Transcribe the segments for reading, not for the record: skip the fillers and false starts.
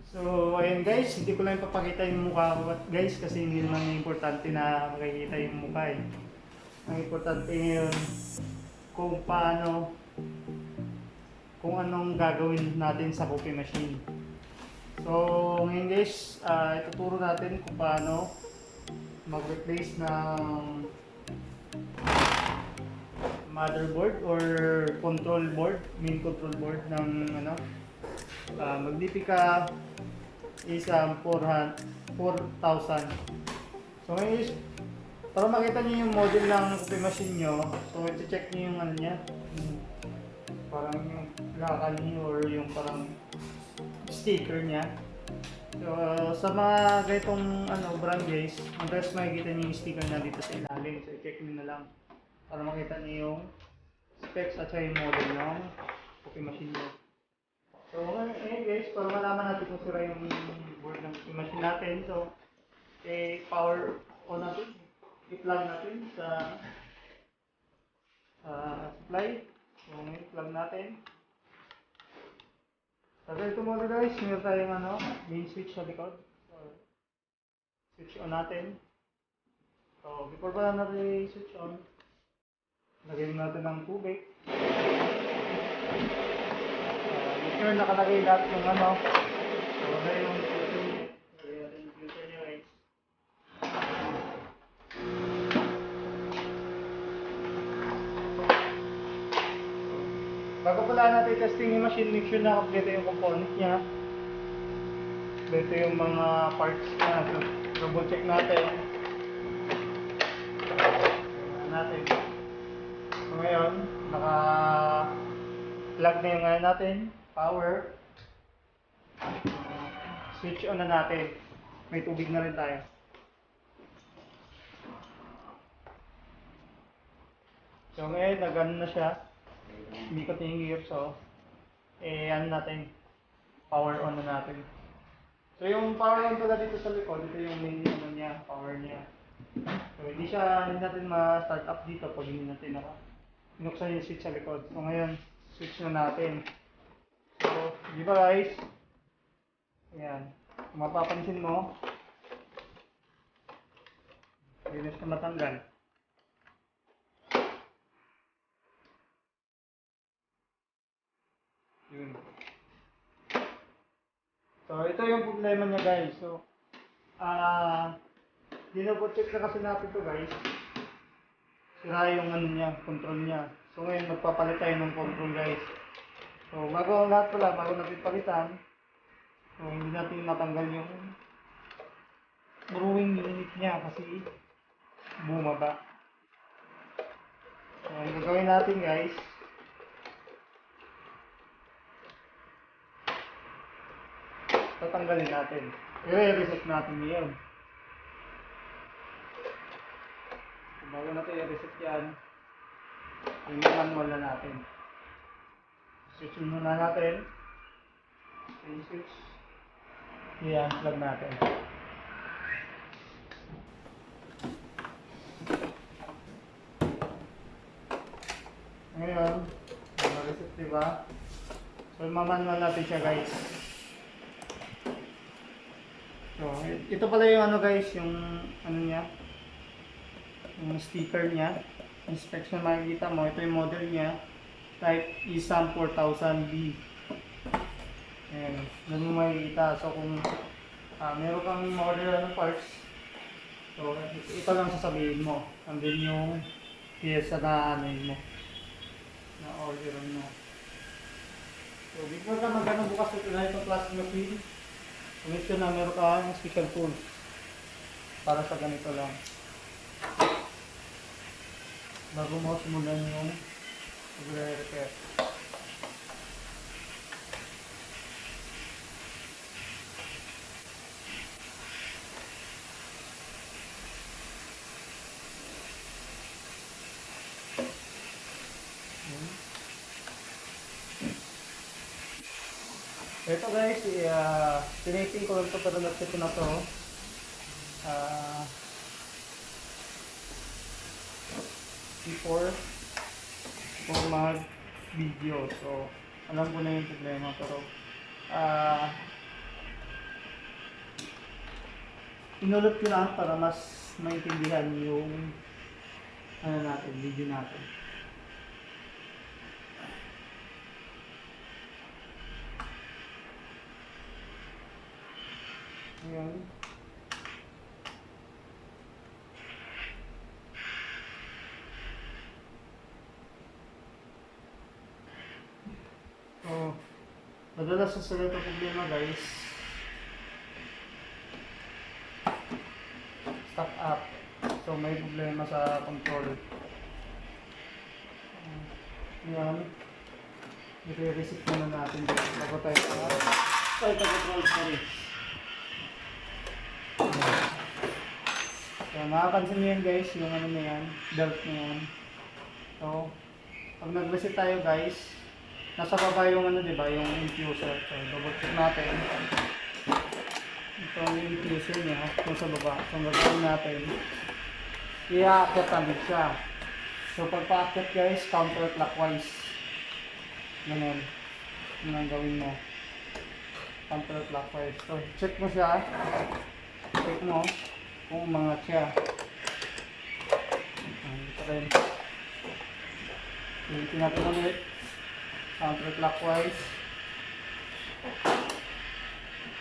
So, ayun guys, hindi ko lang ipapakita yung mukha ko guys kasi hindi naman importante na makikita yung mukha eh. Ang importante ngayon kung paano, kung anong gagawin natin sa coffee machine. So, ngayon guys, ituturo natin kung paano mag-replace ng motherboard or control board, main control board ng Magnifica ESAM 4000. So ngayon, para makita niyo yung model ng coffee machine nyo, so i-check niyo yung ano niya, parang yung lakal niyo or yung parang sticker niya. So sa mga ganitong brand guys, madalas makikita niyo yung sticker na dito sa ilalim. So i-check niyo na lang para makita niyo yung specs at yung model ng coffee machine nyo. So ngayon guys, para malaman natin kung sira yung board ng coffee machine natin, so power on natin, i-plug natin sa supply. So ngayon plug natin. So ito muna guys, meron tayong main switch sa likod. So switch on natin. So before pa lang natin switch on, lagyan natin ng tubig. Make sure nakalagay lahat ng so lagay yung filter niya. Lagay natin yung filter niya guys. Bago pala natin testing yung machine, make sure na kompleto yung component niya. Kompleto yung mga parts niya. So double check natin. So ngayon, naka-plug na yung natin, power. Switch on na natin. May tubig na rin tayo. So ngayon, nag-ano na siya. Umikot yung gear, so natin, power on na natin. So yung power on pala dito sa likod, ito yung main niya, power niya. So hindi natin ma-start up dito pag hindi natin binuksan yung switch sa likod. So ngayon, switch na natin. So, di ba guys? Ayan. Kung mapapansin mo, linis na matanggal. Yun. So ito yung problema niya guys. So, dinouble-check na kasi natin to guys. Sira yung control niya. So ngayon magpapalit tayo ng control guys. So bago lahat pala, bago natin palitan, so hindi natin matanggal yung brewing unit niya kasi bumaba. So ang gagawin natin guys, tatanggalin natin. I-reset natin ngayon. Bago natin i-reset yan, yung manual na natin. Switch muna natin. Switch. Yan, plug natin. Ngayon, ma-reset diba? So, manual natin siya guys. So, ito pala yung guys, yung niya, yung sticker niya, yung specs na makikita mo, ito yung model niya, type ESAM 4000B. Ayan, doon mo makikita. So kung meron kang order ng parts, so ito lang sasabihin mo, and then yung pyesa na mo, na order mo. So before ka bukas ito na itong plastic machine, make sure na meron kang special tools para sa ganito lang. Bago mo simulan yung repair. Ito guys, tinating ko lang ito pero nagset ko na ito. Before mag-video. So, alam ko na yung problema pero inulot ko lang para mas maintindihan yung ano natin, video natin. Ayan. So, madalas sa salita problema guys, stuck up. So may problema sa control. Ayan. I-reset muna natin dito bago tayo sa control, sorry. So makapansin nyo yan guys, yung ano na yan, belt na yan. So, pag nag-reset tayo guys, nasa baba yung ano, diba, yung infuser. So, double check natin. Ito yung infuser niya, kung sa baba. So, gagawin natin, i-aakyat natin siya. So, pag pa-aakyat guys, counterclockwise. Ganun. Yun ang gawin mo. Counterclockwise. So, check mo siya. Check mo kung umangat siya. Ito rin. Ulitin natin ulit. Counterclockwise.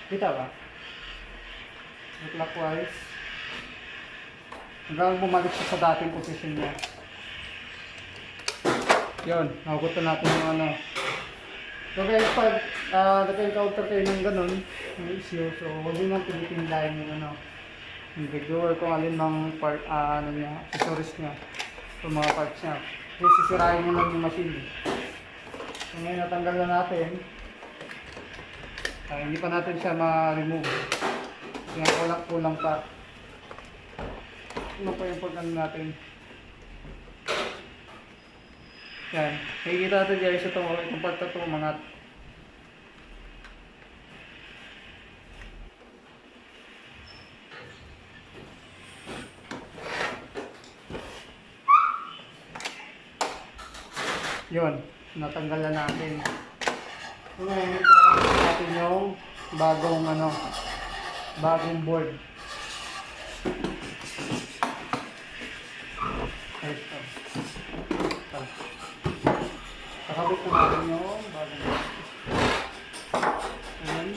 Kita ba? Counterclockwise. Hanggang bumalik siya sa dating position niya. Yun, nakukutan natin yung ano. So guys, pag nag-encounter kayo ng ganun, yung issue, so huwag nyo nang pilitin dahil yung ano, yung reviewer kung alin ng part, ano niya, accessories niya, o mga parts niya. Kasi sisirahin nyo lang yung machine. So ngayon natanggal na natin. Hindi pa natin siya ma-remove. Kaya kulang pa. Ano pa yung pag-ano natin. Yan. Kikita natin guys itong part na ito umangat. Yun. Natanggal na natin. Ngayon, ito natin yung bagong ano, bagong board. Kakabit na natin yung bagong board. Ayan.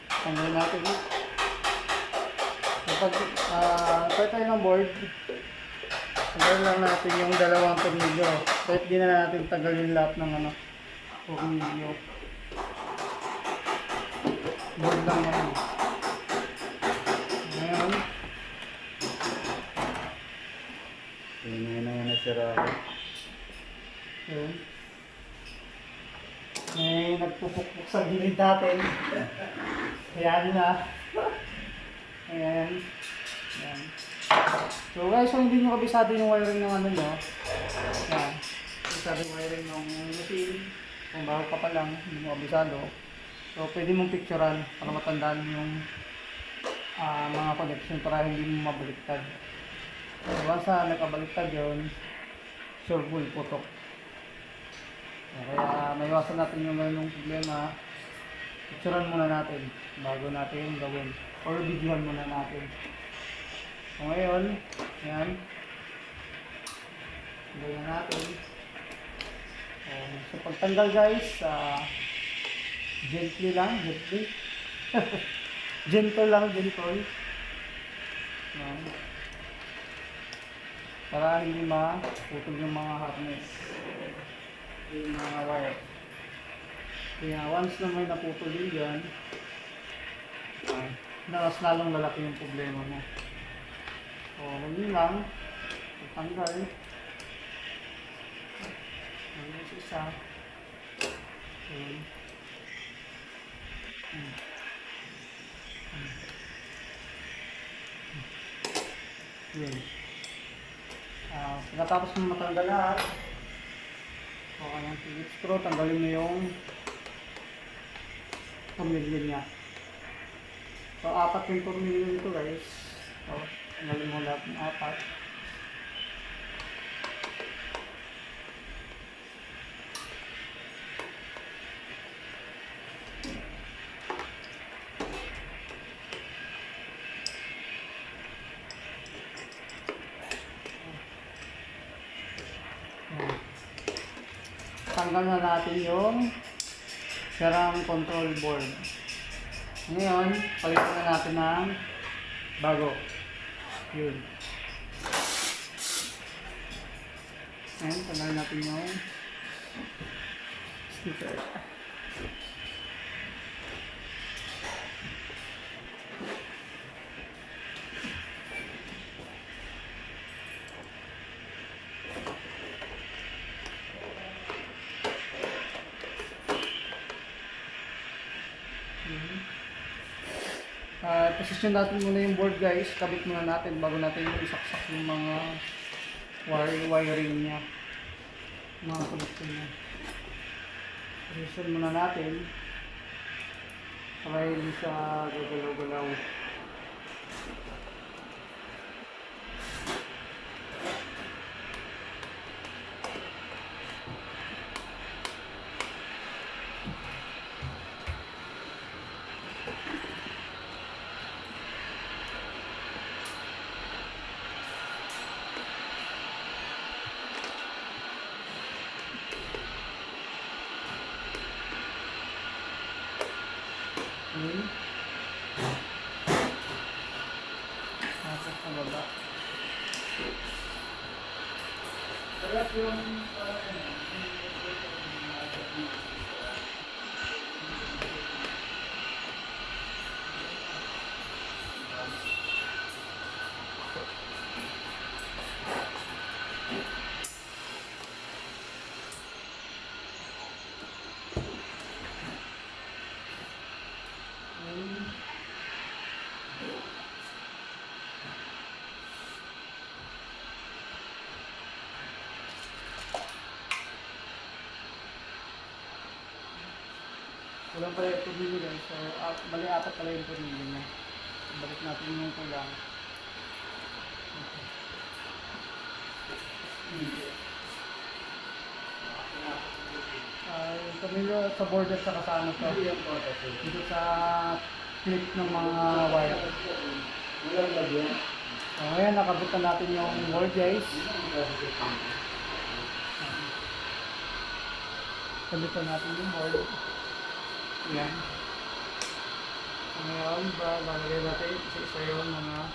Tanggal natin. Kapag start tayo ng board, tanggal lang natin yung dalawang tornilyo. Kahit di na natin tanggalin lahat ng ano, tornilyo. Board lang naman. Ngayon. Yan na sira. Yun. May nagpupukpuk sa gilid natin. Ayan na. Ayan. Ayan. So guys, kung hindi nyo kabisado yung wiring ng ano nyo, yan. Kabisado yung wiring ng machine. Kung bago ka pa lang, hindi mo kabisado. So pwede mong picturean para matandaan yung mga connection para hindi mo mabaliktad. So once nakabaliktad yun, sure full putok. Kaya maiwasan natin yung ganung problema. Picturean muna natin bago natin gawin. Or videoan muna natin. So ngayon, yan. Gawin natin. So pagtanggal guys, gently lang, gently. Gentle lang, gentle. Yan. Para hindi maputol yung mga harness. Yung mga wire. Kaya once na may naputol din dyan, mas lalong lalaki yung problema mo. So, yun lang. Tanggal. Ayan yung isa. Ayan. Ayan. Pagkatapos mo matanggal lahat, okay lang si screw, tanggalin mo yung tornilyo niya. So, 4 yung tornilyo nito guys. So, tanggalin mo lahat ng 4. natanggal na natin yung sarang control board. Ngayon, palitan na natin ng bago. Yun. Ngayon, tanggal natin yung sticker. Posisyon natin muna yung board guys, kabit muna natin bago natin yung isaksak yung mga wiring niya, mga connection niya. Posisyon muna natin para hindi siya gagalaw-galaw. Nasa sa baba. Kaya yung kulang pala yung turbino guys. So, bali apat pala yung turbino niya. Balik natin yung kulang. Yung turbino sa board at saka sa ano to. Dito sa clip ng mga wire. So, ngayon nakabutan natin yung board guys. Kabutan natin yung board. Yan. So, ngayon, lalagay natin isa-isa yung mga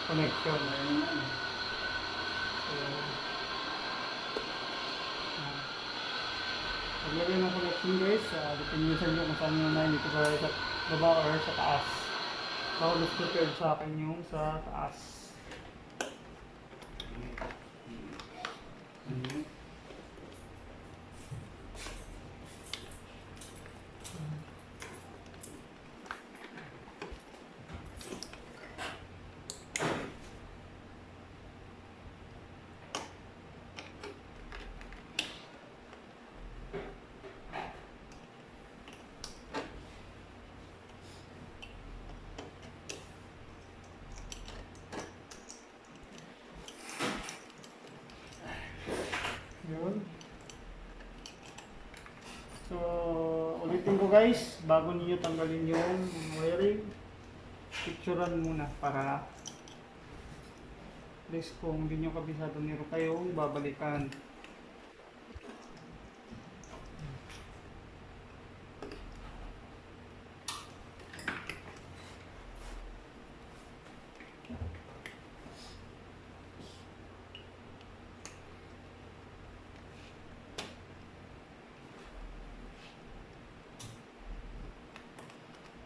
connection. So, paglagay ng connection guys, depende sa inyo kung saan nyo na dito sa baba or sa taas. So, mas prepared sa akin yung sa taas. Yun. So, ulitin ko guys, bago niyo tanggalin yung wiring, picturean muna para at least kung hindi nyo kabisado meron kayong babalikan.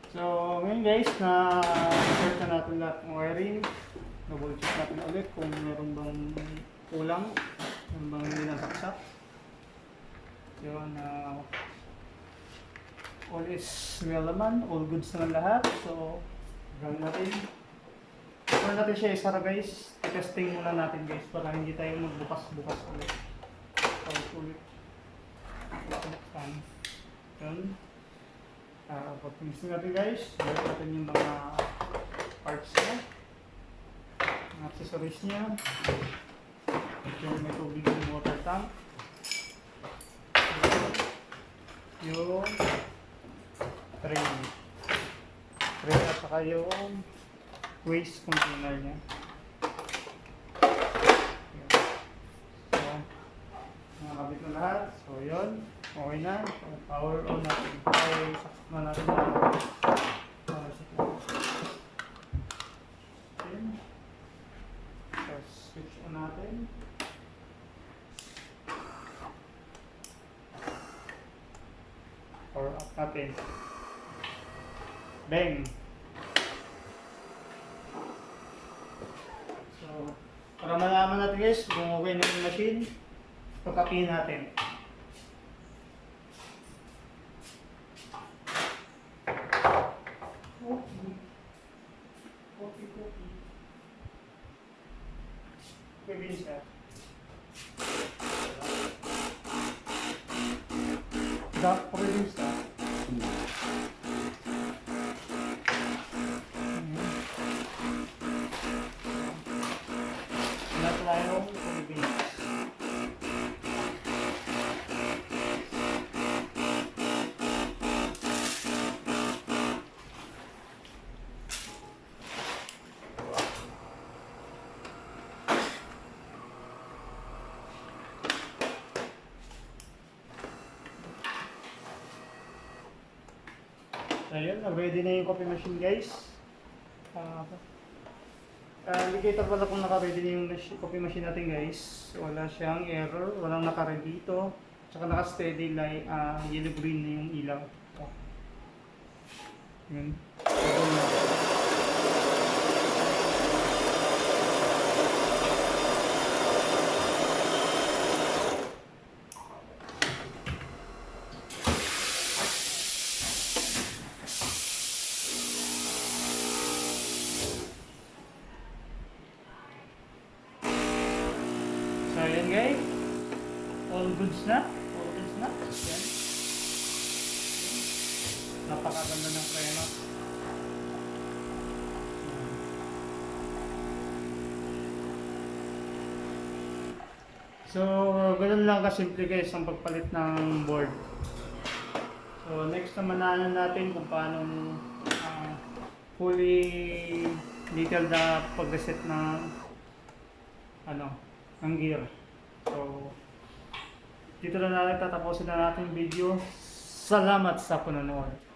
So, ngayon guys, na-check na natin lahat ng wiring. Double check natin ulit kung meron bang kulang, meron bang hindi nasaksak. Yun, all is well naman, all goods naman lahat. So, gawin natin. Kung natin siya isara guys, testing muna natin guys para hindi tayo magbukas-bukas ulit. Ulit. Yun. Pag-finish natin guys, balik natin yung mga parts niya, mga accessories niya. Yung may tubig yung water tank, yung tray at saka yung waste container niya. So, nakakabit na lahat. So Power on natin. Okay, saksak na natin na power supply. Okay. So, switch on natin. Power up natin. Bang! So, para malaman natin guys kung okay na yung machine, pagkapihin natin. Pwede siya. Pwede siya. Not tayo Pilipinas. Ayun, ready na yung coffee machine guys. Indicator pala kung naka-ready na yung coffee machine natin guys. Wala siyang error, walang naka-ready dito. Tsaka naka-steady light, yellow green na yung ilaw. Yun. So ayan guys, all goods na, Yan. Napakaganda ng preno. So ganun lang kasimple guys ang pagpalit ng board. So next naman natin kung paano fully detailed na pag-reset ng ng gear. So, dito na natin tatapusin na natin yung video. Salamat sa panonood.